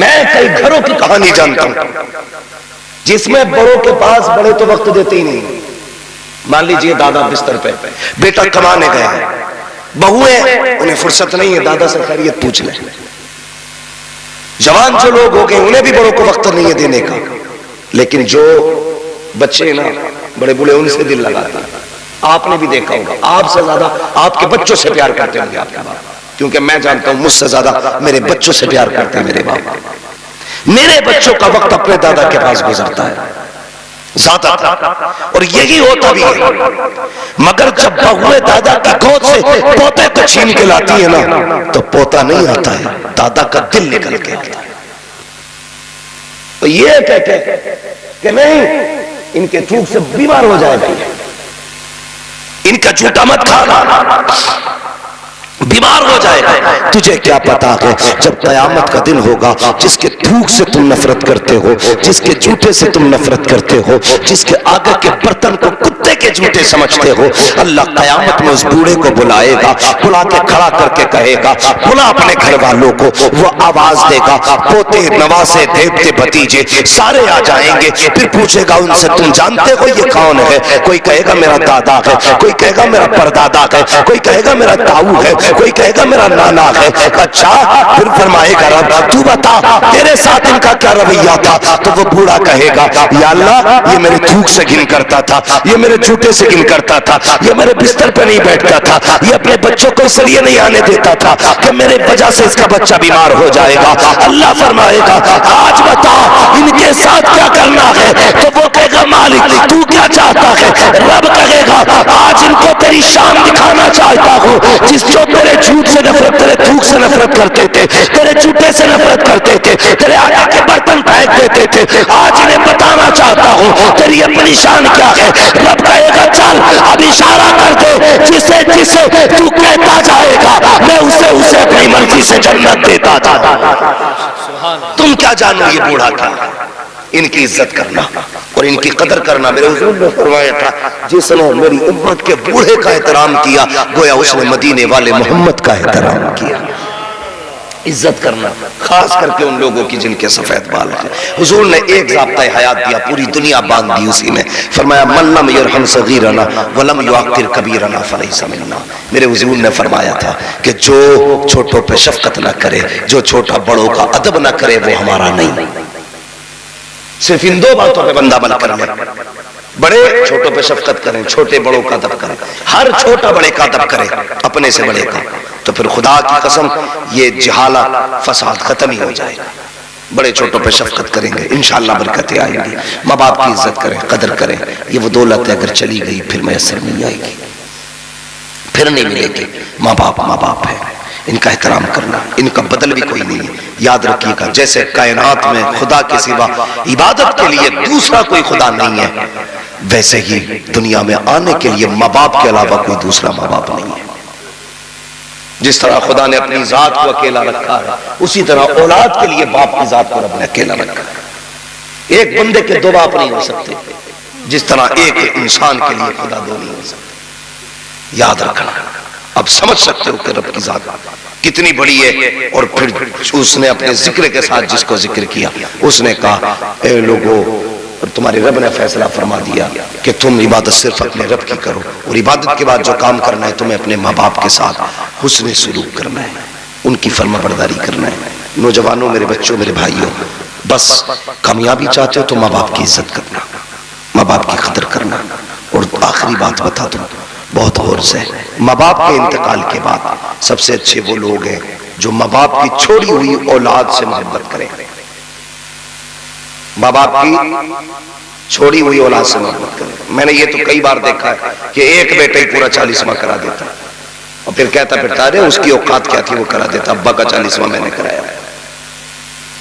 میں کئی گھروں کی کہانی جانتا ہوں جس میں بڑوں کے پاس بڑے تو وقت دیتے ہی نہیں۔ مان لیجئے دادا بستر پہ، بیٹا کمانے گیا ہے، بہویں انہیں فرصت نہیں ہے دادا سے خیریت پوچھ لیں۔ جوان جو لوگ ہو گئے انہیں بھی بڑوں کو وقت نہیں ہے دینے کا، لیکن جو بچے نا بڑے بڑے ان سے دل لگاتے ہیں۔ آپ نے بھی دیکھا ہوگا آپ سے زیادہ آپ کے بچوں سے پیار کرتے ہوں گے آپ کے باپ، کیونکہ میں جانتا ہوں مجھ سے زیادہ میرے بچوں سے پیار کرتے ہیں میرے باپ۔ میرے بچوں کا وقت اپنے دادا کے پاس گزرتا ہے زیادہ تر، اور یہی ہوتا بھی ہے، مگر جب بہویں دادا کی گود سے پوتے کو چھین کے لاتی ہے نا تو پوتا نہیں آتا ہے، دادا کا دل نکل کے آتا ہے۔ تو یہ کہتے کہ نہیں ان کے تھوک سے بیمار ہو جائے گا، ان کا جھوٹا مت کھانا، بیمار ہو جائے گا. تجھے کیا پتا ہے جب قیامت کا دن ہوگا جس کے تھوک سے تم نفرت کرتے ہو, جس کے جوتے سے تم نفرت کرتے ہو, جس کے آگے کے برتن کو کتے کے جوتے سمجھتے ہو, اللہ قیامت میں اس بوڑھے کو بلائے گا, بلا کے کھڑا کر کے کہے گا بلا اپنے گھر والوں کو, وہ آواز دے گا, پوتے نواسے دیوتے بھتیجے سارے آ جائیں گے, پھر پوچھے گا ان سے تم جانتے ہو یہ کون ہے؟ کوئی کہے گا میرا دادا ہے, کوئی کہے گا میرا پردادا ہے, کوئی کہے گا میرا تاؤ ہے, کوئی کہے گا میرا نانا ہے. اچھا پھر فرمائے گا رب تو بتا تیرے ساتھ ان کا کیا رویہ تھا؟ تو وہ بوڑھا کہے گا یا اللہ یہ میرے تھوک سے گن کرتا تھا, یہ میرے جوتے سے گن کرتا تھا, یہ میرے بستر پہ نہیں بیٹھتا تھا, یہ اپنے بچوں کو اس لیے نہیں آنے دیتا تھا کہ میرے وجہ سے اس کا بچہ بیمار ہو جائے گا. اللہ فرمائے گا آج بتا ان کے ساتھ کیا کرنا ہے؟ تو وہ کہے گا مالک تو کیا چاہتا ہے؟ رب کہے گا آج ان کو تیری شان دکھانا چاہتا ہوں, جس جو تیرے جھوٹ سے نفرت, تیرے تھوک سے نفرت کرتے تھے, تیرے جوتے سے نفرت کرتے تھے, تیرے آگے کے برتن پھینک دیتے تھے, آج انہیں بتانا چاہتا ہوں تیری اپنی شان کیا ہے. رب کہے گا چل اب اشارہ کر دے, جسے جسے تو کہتا جائے گا میں اسے اپنی مرضی سے جنت دیتا تھا. تم کیا جانو یہ بوڑھا کیا؟ ان کی عزت کرنا اور ان کی قدر کرنا. میرے حضور نے فرمایا تھا جس نے میری امت کے بوڑھے کا احترام کیا گویا اس نے مدینے والے محمد کا احترام کیا. عزت کرنا خاص کر کے ان لوگوں کی جن کے سفید بال ہیں. حضور نے ایک ضابطہ حیات دیا, پوری دنیا باندھ دی اسی میں. فرمایا من لم یرحم صغیرنا ولم یعقر کبیرنا فلیس منا. میرے حضور نے فرمایا تھا کہ جو چھوٹوں پہ شفقت نہ کرے, جو چھوٹا بڑوں کا ادب نہ کرے وہ ہمارا نہیں. صرف ان دو باتوں پہ بندہ عمل کر لے, بڑے چھوٹوں پہ شفقت کریں, چھوٹے بڑوں کا ادب کریں, ہر چھوٹا بڑے کا ادب کرے اپنے سے بڑے کا, تو پھر خدا کی قسم یہ جہالہ فساد ختم ہی ہو جائے گا. بڑے چھوٹوں پہ شفقت کریں گے انشاءاللہ برکتیں آئیں گی. ماں باپ کی عزت کریں, قدر کریں. یہ وہ دولت ہے اگر چلی گئی پھر میسر نہیں آئے گی, پھر نہیں ملے گی. ماں باپ ہے, ان کا احترام کرنا, ان کا بدل بھی کوئی نہیں ہے. یاد رکھیے گا جیسے کائنات میں خدا کے سوا عبادت کے لیے دوسرا کوئی خدا نہیں ہے, ویسے ہی دنیا میں آنے کے لیے ماں باپ کے علاوہ کوئی دوسرا ماں باپ نہیں ہے. جس طرح خدا نے اپنی ذات کو اکیلا رکھا ہے اسی طرح اولاد کے لیے باپ کی ذات کو رب نے اکیلا رکھا ہے. ایک بندے کے دو باپ نہیں ہو سکتے, جس طرح ایک انسان کے لیے خدا دو نہیں ہو سکتے. یاد رکھنا. اب سمجھ سکتے ہو کہ رب کی ذات کتنی بڑی ہے. اور پھر اس نے اپنے ذکر کے ساتھ جس کو ذکر کیا اس نے کہا اے لوگو تمہارے رب نے فیصلہ فرما دیا کہ تم عبادت صرف اپنے رب کی کرو, اور عبادت کے بعد جو کام کرنا ہے تمہیں اپنے ماں باپ کے ساتھ حسن سلوک کرنا ہے, ان کی فرما برداری کرنا ہے. نوجوانوں, میرے بچوں, میرے بھائیوں, بس کامیابی چاہتے ہو تو ماں باپ کی عزت کرنا, ماں باپ کی قدر کرنا. اور آخری بات بتا دوں بہت غور سے, ماں باپ کے انتقال کے بعد سب سے اچھے وہ لوگ ہیں جو ماں باپ کی چھوڑی ہوئی اولاد سے محبت کریں. ماں باپ کی چھوڑی ہوئی اولاد سے محبت کریں. میں نے یہ تو کئی بار دیکھا ہے کہ ایک بیٹا ہی پورا 40واں کرا دیتا اور پھر کہتا پھرتا ہے اس کی اوقات کیا تھی وہ کرا دیتا. ابا کا 40واں میں نے کرایا.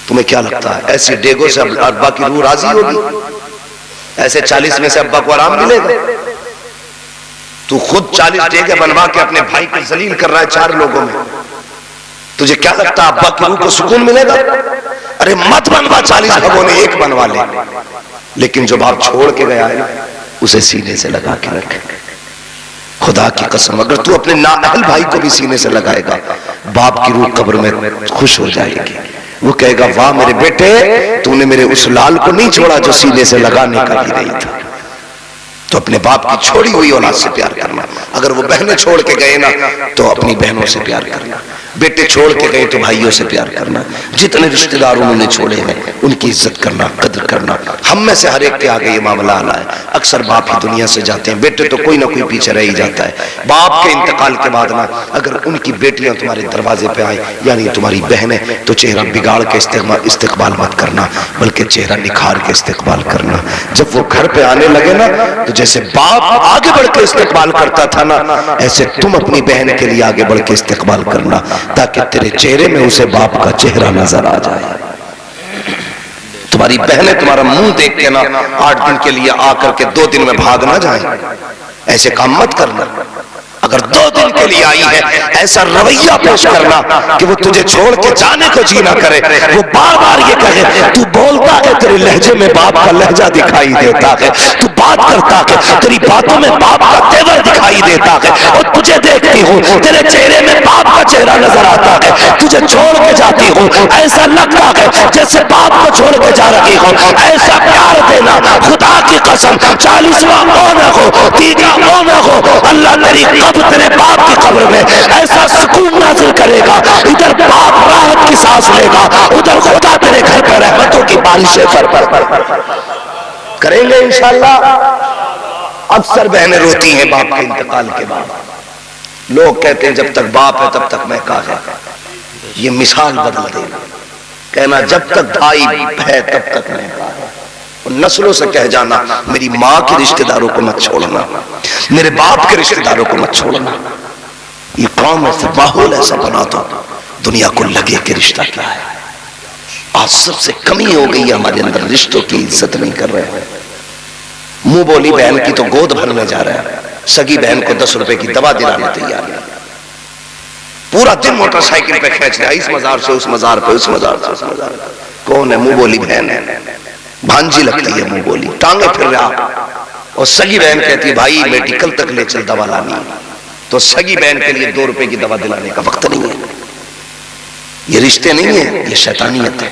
تمہیں کیا لگتا ہے ایسی ڈیگوں سے ابا کی روح راضی ہوگی؟ ایسے 40 میں سے ابا کو آرام ملے گا؟ تو خود 40 ڈیگے بنوا کے اپنے بھائی کو ذلیل کر رہا ہے 4 لوگوں میں, تجھے کیا لگتا ہے ابا کی روح کو سکون ملے گا؟ ارے مت بنوا 40 بھگونے, ایک بنوا لے. لیکن جو باپ چھوڑ کے گیا ہے اسے سینے سے لگا کے رکھے. خدا کی قسم اگر تو اپنے نااہل بھائی کو بھی سینے سے لگائے گا باپ کی روح قبر میں خوش ہو جائے گی. وہ کہے گا واہ میرے بیٹے, تو نے میرے اس لال کو نہیں چھوڑا جو سینے سے لگانے کا بھی نہیں تھا. تو اپنے باپ کی چھوڑی ہوئی اولاد سے پیار کرنا. اگر وہ بہنیں چھوڑ کے گئے نا تو اپنی بہنوں سے پیار کرنا. بیٹے چھوڑ کے گئے تو بھائیوں سے پیار کرنا. جتنے رشتہ دار انہوں نے چھوڑے ہیں ان کی عزت کرنا, قدر کرنا. ہم میں سے ہر ایک کے آگے یہ معاملہ آنا ہے. اکثر باپ ہی دنیا سے جاتے ہیں, بیٹے تو کوئی نہ کوئی پیچھے رہ ہی جاتا ہے. باپ کے انتقال کے بعد نا اگر ان کی بیٹیاں تمہارے دروازے پہ آئیں یعنی تمہاری بہنیں, تو چہرہ بگاڑ کے استقبال مت کرنا بلکہ چہرہ نکھار کے استقبال کرنا. جب وہ گھر پہ آنے لگے نا تو جیسے باپ آگے بڑھ کے استقبال کرتا تھا نا ایسے تم اپنی بہن کے لیے آگے بڑھ کے استقبال کرنا تاکہ تیرے چہرے میں اسے باپ کا چہرہ نظر آ جائے. تمہاری بہنیں تمہارا منہ دیکھ کے نا 8 دن کے لیے آ کر کے 2 دن میں بھاگ نہ جائیں. ایسے کام مت کرنا. اگر 2 دن کے لیے آئی ہے ایسا رویہ پیش کرنا کہ وہ تجھے چھوڑ کے جانے کو جی نہ کرے، وہ بار بار یہ کہے تو بولتا ہے تیرے لہجے میں باپ کا لہجہ دکھائی دیتا ہے، تو بات کرتا ہے تیری باتوں میں باپ کا تیور دکھائی دیتا ہے، اور تجھے دیکھتی ہوں تیرے چہرے میں باپ کا چہرہ نظر آتا ہے، تجھے چھوڑ کے جاتی ہوں ایسا لگتا ہے جیسے باپ کو چھوڑ کے جا رہی ہوں، ایسا پیار دینا خدا کی قسم 40واں نہ ہو 30واں نہ ہو، اللہ تیری قبر تیرے باپ کی قبر میں ایسا سکون نازل کرے گا، ادھر باپ راحت کی سانس لے گا، ادھر خدا تیرے گھر پہ رحمتوں کی بارشیں کریں گے انشاءاللہ۔ اکثر بہنیں روتی ہیں باپ کے انتقال کے بعد، لوگ کہتے ہیں جب تک باپ ہے تب تک میں کافر، یہ مثال بدل دینا، کہنا جب تک بھائی ہے تب تک میں کافر، اور نسلوں سے کہہ جانا میری ماں کے رشتہ داروں کو مت چھوڑنا، میرے باپ کے رشتہ داروں کو مت چھوڑنا۔ یہ قوم ایسا ماحول ایسا بنا دو دنیا کو لگے کہ رشتہ کیا ہے۔ آج سب سے کمی ہو گئی ہے ہمارے اندر، رشتوں کی عزت نہیں کر رہے ہیں۔ منہ بولی بہن کی تو گود بھرنے جا رہا ہے، سگی بہن کو 10 روپے کی دوا دلانے تیار ہے، پورا دن موٹر سائیکل پہ کھینچ رہا ہے، اس مزار سے اس مزار پہ، اس مزار سے اس مزار پہ۔ کون ہے؟ منہ بولی بہن ہے، بھانجی لگتی ہے منہ بولی، ٹانگیں پھر رہا، اور سگی بہن کہتی ہے بھائی میڈیکل تک لے چل دوا لانی، تو سگی بہن کے لیے 2 روپے کی دوا دلانے کا وقت نہیں ہے۔ یہ رشتے نہیں ہیں، یہ شیطانیت ہے۔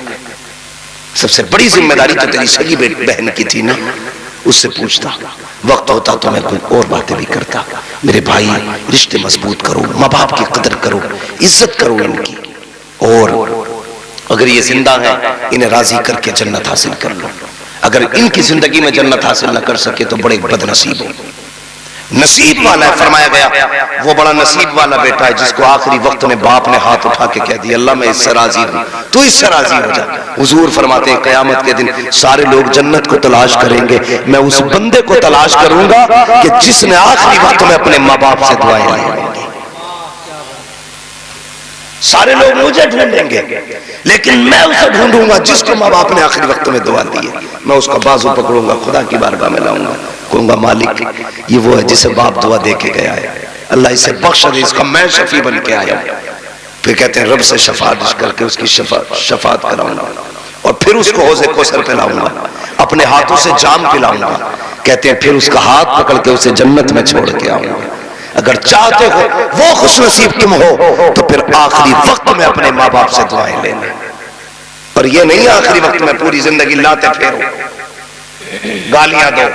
سب سے بڑی ذمہ داری تو تیری سگی بہن کی تھی نا، اس سے پوچھتا، وقت ہوتا تو میں کوئی اور باتیں بھی کرتا۔ میرے بھائی رشتے مضبوط کرو، ماں باپ کی قدر کرو، عزت کرو ان کی، اور اگر یہ زندہ ہیں انہیں راضی کر کے جنت حاصل کر لو۔ اگر ان کی زندگی میں جنت حاصل نہ کر سکے تو بڑے بد نصیب ہو۔ نصیب والا ہے، فرمایا گیا وہ بڑا نصیب والا بیٹا ہے جس کو آخری وقت میں باپ نے ہاتھ اٹھا کے کہہ دیا اللہ میں اس سے راضی ہوں، تو اس سے راضی ہو جا۔ حضور فرماتے ہیں قیامت کے دن سارے لوگ جنت کو تلاش کریں گے، میں اس بندے کو تلاش کروں گا کہ جس نے آخری وقت میں اپنے ماں باپ سے دعائیں لی ہوں گی۔ سارے لوگ مجھے ڈھونڈیں گے لیکن میں اسے ڈھونڈوں گا جس کو ماں باپ نے آخری وقت میں دعا دی ہے، میں اس کا بازو پکڑوں گا، خدا کی بارگاہ میں لاؤں گا، کہوں گا مالک یہ وہ ہے جسے باپ دعا دے کے گیا ہے، اللہ اسے بخش دے، اس کا میں شفیع بن کے آیا ہوں۔ پھر کہتے ہیں رب سے شفاعت کر کے اس کی شفاعت کراؤں گا، اور پھر اس کو حوض کوثر پلاؤں گا، اپنے ہاتھوں سے جام پلاؤں گا۔ کہتے ہیں پھر اس کا ہاتھ پکڑ کے اسے جنت میں چھوڑ کے آؤں گا۔ اگر چاہتے ہو وہ خوش نصیب تم ہو تو پھر آخری وقت میں اپنے ماں باپ سے دعائیں لینا، اور یہ نہیں آخری وقت میں پوری زندگی لاتے پھیرو، گالیاں دو،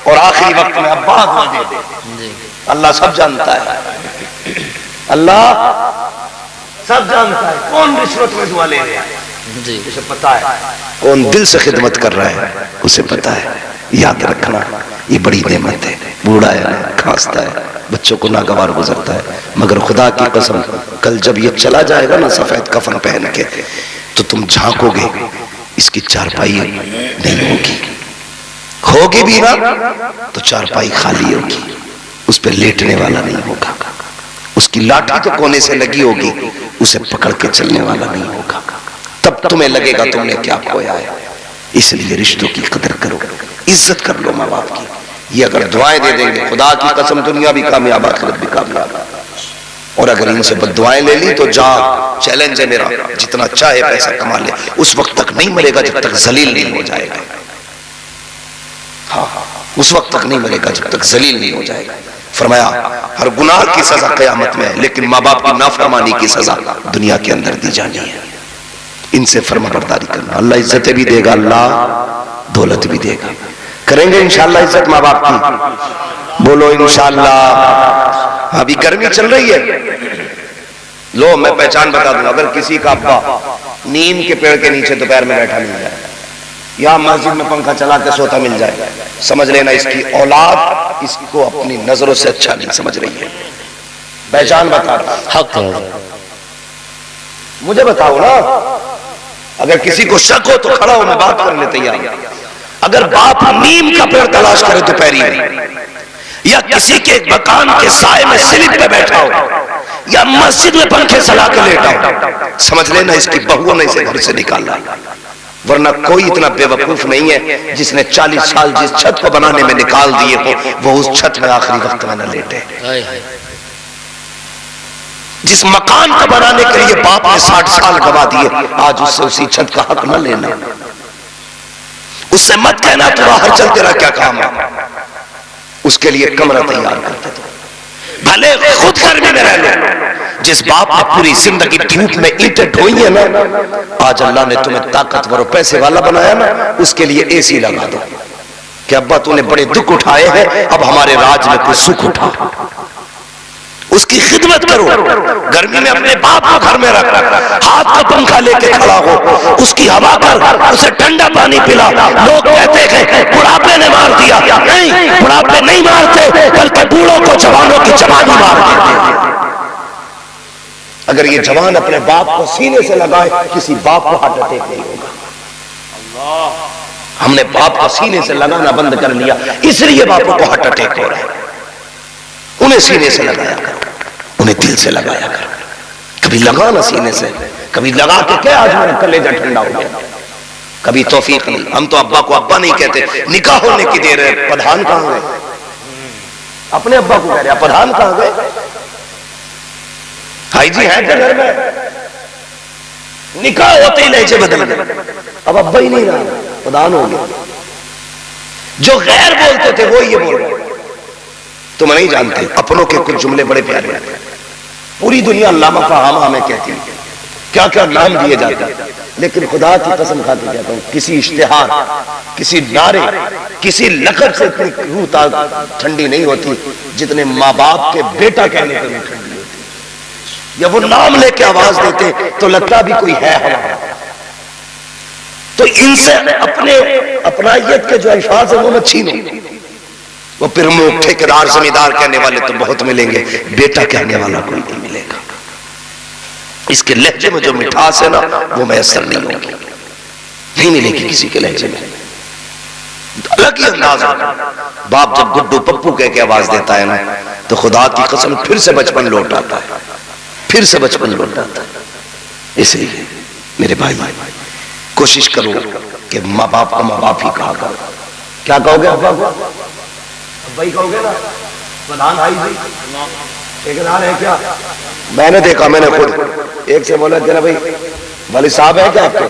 اور آخری وقت میں ابا دعا دے دے۔ اللہ سب جانتا ہے، اللہ سب جانتا ہے کون رشوت میں دعا لے رہا ہے، اسے پتا ہے کون دل سے خدمت کر رہا ہے، اسے پتا ہے۔ یاد رکھنا یہ بڑی نعمت ہے، بوڑھا ہے کھانستا ہے، بچوں کو ناگوار گزرتا ہے، مگر خدا کی قسم کل جب یہ چلا جائے گا نا سفید کفن پہن کے تو تم جھانکو گے اس کی چارپائی نہیں ہوگی، ہوگی بھی نا تو چارپائی خالی ہوگی، اس پہ لیٹنے والا نہیں ہوگا، اس کی لاٹھی تو کونے سے لگی ہوگی، اسے پکڑ کے چلنے والا نہیں ہوگا، تب تمہیں لگے گا تم نے کیا کھویا ہے۔ اس لیے رشتوں کی قدر کرو، عزت کر لو ماں باپ کی۔ یہ اگر دعائیں دے دیں گے خدا کی قسم دنیا بھی کامیاب آخرت بھی کامیاب، اور اگر ان سے بد دعائیں لے لی تو جا، چیلنج ہے میرا، جتنا چاہے پیسہ کما لے، اس وقت تک نہیں مرے گا جب تک ذلیل نہیں ہو جائے گا۔ ہاں اس وقت تک نہیں مرے گا جب تک ذلیل نہیں ہو جائے گا۔ فرمایا ہر گناہ کی سزا قیامت میں ہے لیکن ماں باپ کی نافرمانی کی سزا دنیا کے اندر دی جانی ہے۔ ان سے فرما برداری کرنا، اللہ عزتیں بھی دے گا، اللہ دولت بھی دے گا۔ کریں گے انشاءاللہ عزت ماں باپ کی؟ بولو انشاءاللہ۔ ابھی گرمی چل رہی ہے، لو میں پہچان بتا دوں، اگر کسی کا ابا نیم کے پیڑ کے نیچے دوپہر میں بیٹھا مل جائے یا مسجد میں پنکھا چلا کے سوتا مل جائے، سمجھ لینا اس کی اولاد اس کو اپنی نظروں سے اچھا نہیں سمجھ رہی ہے۔ پہچان بتا حق ہے، مجھے بتاؤ نا، اگر کسی کو شک ہو تو کھڑا ہو، میں بات کرنے تیار ہوں۔ اگر باپ نیم کا پیڑ تلاش کرے دوپہری میں، یا کسی کے مکان کے سائے میں سلپ پہ بیٹھا ہو، یا مسجد میں پنکھے چلا کے لیٹا ہو، سمجھ لینا اس کی بہو نے اسے گھر سے نکالا، ورنہ کوئی اتنا بے وقوف نہیں ہے جس نے 40 سال جس چھت کو بنانے میں نکال دیے ہو وہ اس چھت میں آخری وقت میں نہ لیٹے۔ جس مکان کو بنانے کے لیے باپ نے 60 سال گوا دیے، آج اس سے اسی چھت کا حق نہ لینا، اس سے مت کہنا تو باہر چل تیرا کیا کام ہے، اس کے لیے کمرہ تیار کرتے تھے، بھلے خود گرمی میں رہ لو۔ جس باپ نے پوری زندگی دھوپ میں اینٹیں ڈھوئی ہیں نا، آج اللہ نے تمہیں طاقتور و پیسے والا بنایا نا، اس کے لیے اے سی لگا دو کہ ابا تو نے بڑے دکھ اٹھائے ہیں، اب ہمارے راج میں کوئی سکھ اٹھا، اس کی خدمت کرو، گرمی میں اپنے باپ کو گھر میں رکھ، ہاتھ کا پنکھا لے کے کھڑا ہو، اس کی ہوا کر، اسے ٹھنڈا پانی پلا۔ لوگ کہتے ہیں بڑھاپے نے مار دیا، نہیں، بڑھاپے نہیں مارتے، بلکہ بوڑھوں کو جوانوں کی جوانی مار دیتے۔ اگر یہ جوان اپنے باپ کو سینے سے لگائے، کسی باپ کو ہارٹ اٹیک نہیں ہوگا۔ ہم نے باپ کو سینے سے لگانا بند کر لیا، اس لیے باپوں کو ہارٹ اٹیک ہو رہا ہے۔ انہیں سینے سے لگایا کر، انہیں دل سے لگایا کر، کبھی لگانا سینے سے، کبھی لگا کے کہ آج میرا کلیجہ ٹھنڈا ہو گیا، کبھی توفیق نہیں۔ ہم تو ابا کو ابا نہیں کہتے، نکاح ہونے کی دیر ہے، پدھان کہاں گئے؟ اپنے ابا کو کہہ رہے ہیں پدھان کہاں گئے؟ بھائی جی ہیں گھر میں، نکاح ہوتے ہی لہجے بدل گئے، اب ابا ہی نہیں رہا، پدھان ہو گیا۔ جو غیر بولتے تھے وہ یہ بول رہے، تم نہیں جانتے، اپنوں کے کچھ جملے بڑے پیارے ہیں، پوری دنیا علامہ فہامہ ہمیں کہتی ہے، کیا کیا نام دیے جاتے ہیں، لیکن خدا کی قسم کھاتے کہتا ہوں، کسی اشتہار، کسی نعرے، کسی لقب سے اتنی روح ٹھنڈی نہیں ہوتی جتنے ماں باپ کے بیٹا کہنے پر ٹھنڈی ہوتی، یا وہ نام لے کے آواز دیتے تو لگتا بھی کوئی ہے ہمارا۔ تو ان سے اپنے اپنائیت کے جو الفاظ ہیں وہ مت چھینو، وہ پرموکھ ٹھیکیدار زمیندار کہنے والے تو بہت ملیں گے، بیٹا کہنے والا کوئی نہیں ملے گا۔ اس کے لہجے میں جو مٹھاس ہے نا وہ میسر نہیں ہوگی، نہیں ملے گی کسی کے لہجے میں، الگ ہی انداز ہوگا۔ باپ جب گڈو پپو کہہ کے آواز دیتا ہے نا تو خدا کی قسم پھر سے بچپن لوٹ آتا ہے، پھر سے بچپن لوٹ آتا ہے۔ اس لیے میرے بھائی کوشش کرو کہ ماں باپ کو ماں باپ ہی کہا کرو۔ کیا کہو گے ابا کو؟ ابا ہی کہو گے نا؟ پردھان بھائی جی ٹھیکیدار ہے کیا؟ میں نے دیکھا، میں نے خود ایک سے بولا کہ نا بھائی والد صاحب ہے کیا آپ کے؟